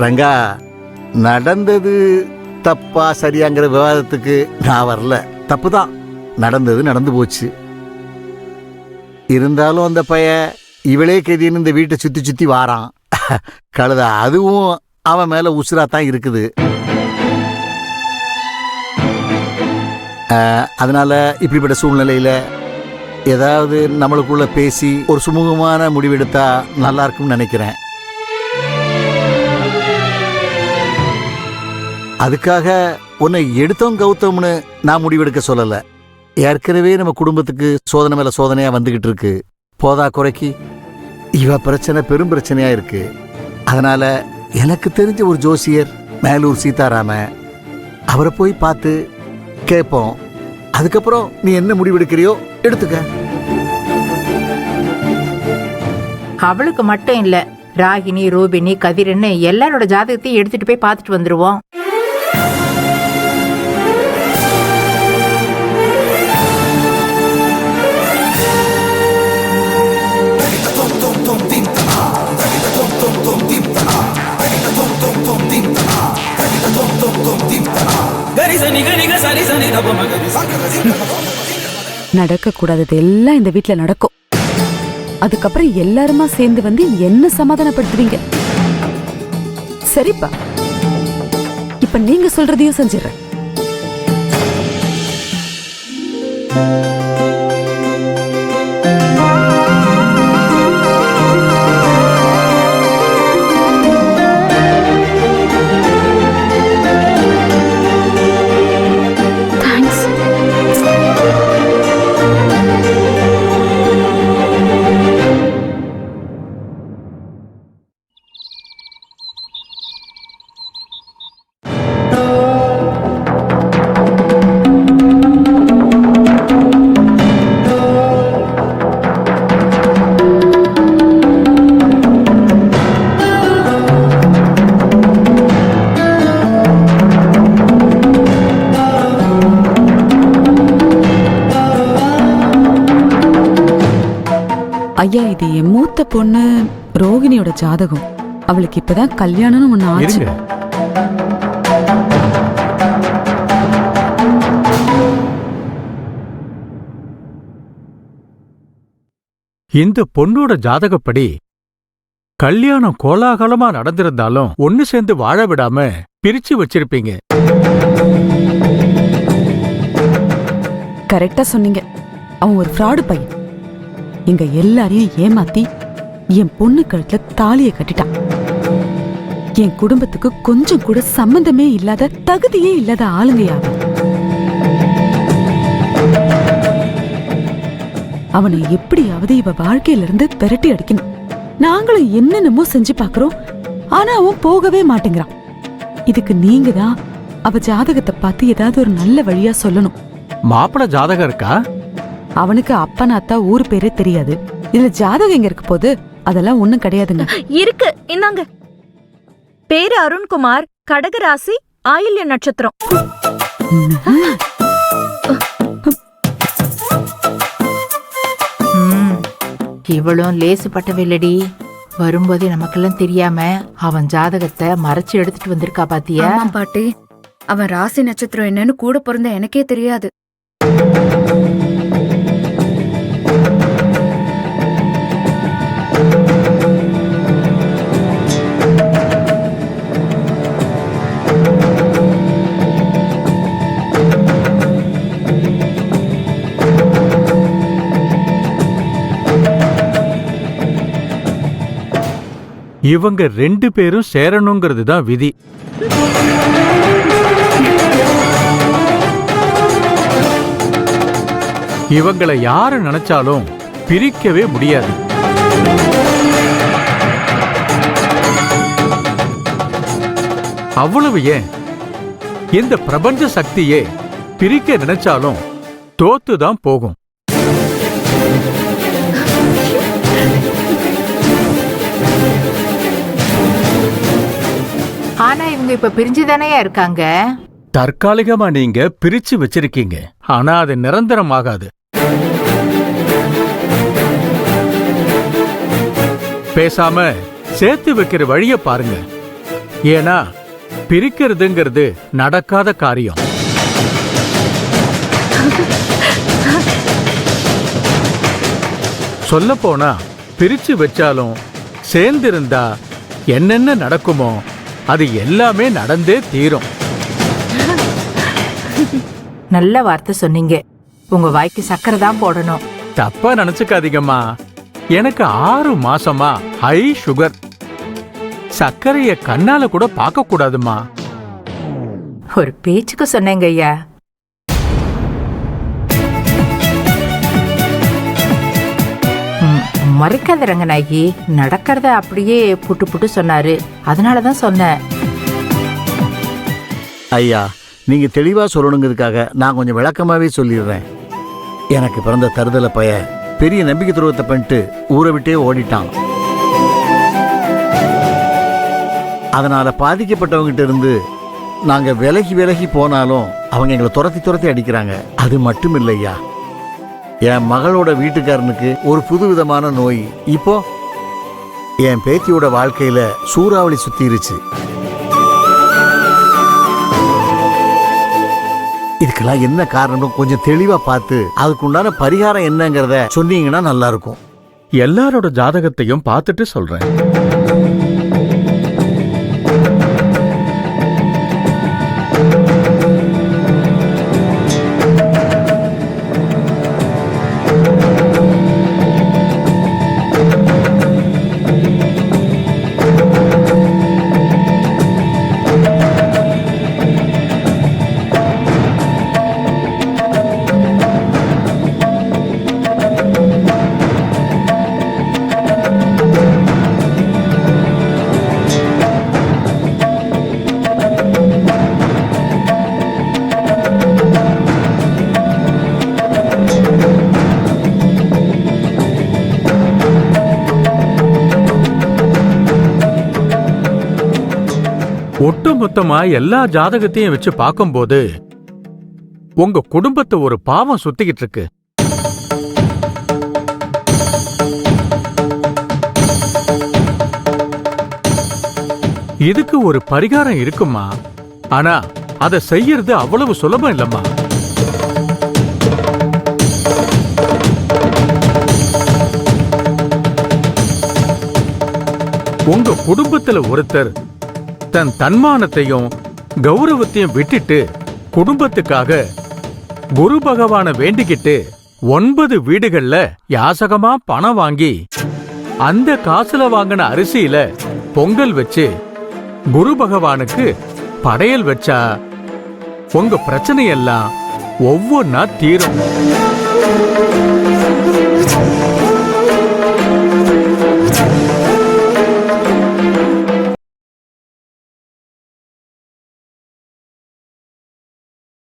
ரங்கா, நடந்தது தப்பா சரியாங்கிற விவாதத்துக்கு நான் வரல. தப்பு தான், நடந்தது நடந்து போச்சு. இருந்தாலும் அந்த பையன் இவளே கதின்னு இந்த வீட்டை சுத்தி சுத்தி வாரான். கழுத அதுவும் அவன் மேல உசுராத்தான் இருக்குது. அதனால இப்படிப்பட்ட சூழ்நிலையில ஏதாவது நம்மளுக்குள்ள பேசி ஒரு சுமூகமான முடிவெடுத்தா நல்லா இருக்கும்னு நினைக்கிறேன். அதுக்காக உன்னை எடுத்தோம் கௌத்தம்னு நான் முடிவெடுக்க சொல்லல. ஏற்கனவே நம்ம குடும்பத்துக்கு சோதனை மேல சோதனையா வந்துகிட்டு இருக்கு. போதா குறைக்கு இவ பிரச்சனை பெரும் பிரச்சனையா இருக்கு. அதனால எனக்கு தெரிஞ்ச ஒரு ஜோசியர் மேலூர் சீதாராம, அவரை போய் பார்த்து கேட்போம். அதுக்கப்புறம் நீ என்ன முடிவெடுக்கிறியோ எடுத்துக்க. அவளுக்கு மட்டும் இல்ல, ராகினி, ரூபினி, கதிரன்னு எல்லாரோட ஜாதகத்தையும் எடுத்துட்டு போய் பார்த்துட்டு வந்துருவோம். நடக்க கூடாதது எல்லாம் இந்த வீட்ல நடக்கும். அதுக்கப்புறம் எல்லாருமா சேர்ந்து வந்து என்ன சமாதானப்படுத்துவீங்க? சரிப்பா, இப்ப நீங்க சொல்றதையும் செஞ்சிடறேன். ஐயா, இது என் மூத்த பொண்ணு ரோகிணியோட ஜாதகம். அவளுக்கு இப்பதான் கல்யாணம்னு ஒண்ணு ஆச்சு. இந்த பொண்ணோட ஜாதகப்படி கல்யாணம் கோலாகலமா நடந்திருந்தாலும் ஒன்னு சேர்ந்து வாழ விடாம பிரிச்சு வச்சிருப்பீங்க. கரெக்டா சொன்னீங்க. அவன் ஒரு ஃப்ராடு பையன். இங்க எல்லாரையும் ஏமாத்தி என் பொண்ணு கழுத்துல தாலிய கட்டிட்டான். என் குடும்பத்துக்கு கொஞ்சம் கூட சம்பந்தமே இல்லாத, தகுதியே இல்லாத ஆளுங்கயா. அவனை எப்படியாவது இவ வாழ்க்கையில இருந்து விரட்டி அடிக்கணும். நாங்களும் என்னென்னமோ செஞ்சு பாக்குறோம், ஆனா அவன் போகவே மாட்டேங்கிறான். இதுக்கு நீங்க தான் அவ ஜாதகத்தை பார்த்து ஏதாவது ஒரு நல்ல வழியா சொல்லணும். மாப்பிள ஜாதகம் இருக்கா? அவனுக்கு அப்பன் அத்தா ஊர் பேரே தெரியாது. இதுல ஜாதகம் எங்க இருக்கு போது? அதெல்லாம் ஒண்ணும் கிடையாதுங்க. இருக்கு, இந்தாங்க. பேரு அருண்குமார், கடகராசி, ஆயில்ய நட்சத்திரம். இவளும் லேசுப்பட்டவில்லடி. வரும்போதே நமக்கெல்லாம் தெரியாம அவன் ஜாதகத்தை மறைச்சு எடுத்துட்டு வந்திருக்கா பாத்தியா? பாட்டி, அவன் ராசி நட்சத்திரம் என்னன்னு கூட பிறந்த எனக்கே தெரியாது. இவங்க 2 பேரும் சேரணுங்கிறது தான் விதி. இவங்களை யாரு நினைச்சாலும் பிரிக்கவே முடியாது. அவ்வளவு ஏன், இந்த பிரபஞ்ச சக்தியே பிரிக்க நினைச்சாலும் தோத்துதான் போகும். ஆனா இவங்க இப்ப பிரிஞ்சுதானையா இருக்காங்க. தற்காலிகமா நீங்க பிரிச்சு வச்சிருக்கீங்க, ஆனா அது நிரந்தரமாகாது. பேசாம சேர்த்து வைக்கிற வழிய பாருங்க. ஏன்னா பிரிக்கிறதுங்கிறது நடக்காத காரியம். சொல்ல போனா பிரிச்சு வச்சாலும் சேர்ந்திருந்தா என்னென்ன நடக்குமோ அது எல்லாமே நடந்தே தீரும். நல்ல வார்த்தை சொன்னீங்க. உங்க வாய்க்கு சக்கரை தான் போடணும். தப்பா நினைச்சுக்காதீங்கம்மா. எனக்கு 6 மாசமா ஹை சுகர். சர்க்கரைய கண்ணால கூட பார்க்க கூடாதுமா. ஒரு பேச்சுக்கு சொன்னேங்க ஐயா. மறைக்காத ரங்கநாயகி, நடக்கிறத அப்படியே புட்டு புட்டு சொன்னாரு. அதனாலதான் சொன்னேன். ஐயா, நீங்க தெளிவா சொல்லணுங்கிறதுக்காக நான் கொஞ்சம் விளக்கமாவே சொல்லிடுறேன். எனக்கு பிறந்த தருதல பைய பெரிய நம்பிக்கை துரோகத்தை பண்ணிட்டு ஊரை விட்டே ஓடிட்டான். அதனால பாதிக்கப்பட்டவங்கிட்ட இருந்து நாங்க விலகி விலகி போனாலும் அவங்க எங்களை துரத்தி துரத்தி அடிக்கிறாங்க. அது மட்டும் இல்லையா, என் மகளோட வீட்டுக்காரனுக்கு ஒரு புது விதமான நோய். இப்போ என் பேத்தியோட வாழ்க்கையில சூறாவளி சுத்திருச்சு. இதுக்கெல்லாம் என்ன காரணம் கொஞ்சம் தெளிவா பார்த்து அதுக்குண்டான பரிகாரம் என்னங்கிறத சொன்னீங்கன்னா நல்லா இருக்கும். எல்லாரோட ஜாதகத்தையும் பார்த்துட்டு சொல்றேன். ஒட்டுமொத்தமா எல்லா ஜாதகத்தையும் வச்சு பார்க்கும்போது உங்க குடும்பத்தை ஒரு பாவம் சுத்திக்கிட்டு இருக்கு. இதுக்கு ஒரு பரிகாரம் இருக்குமா? ஆனா அதை செய்யறது அவ்வளவு சுலபம் இல்லம்மா. உங்க குடும்பத்துல ஒருத்தர் தன் தன்மானத்தையும் கௌரவத்தையும் விட்டுட்டு குடும்பத்துக்காக குரு பகவான வேண்டிக்கிட்டு 9 வீடுகள்ல யாசகமா பணம் வாங்கி அந்த காசுல வாங்கின அரிசியில பொங்கல் வச்சு குரு பகவானுக்கு படையல் வச்சா உங்க பிரச்சனையெல்லாம் ஒவ்வொன்னா தீரும்.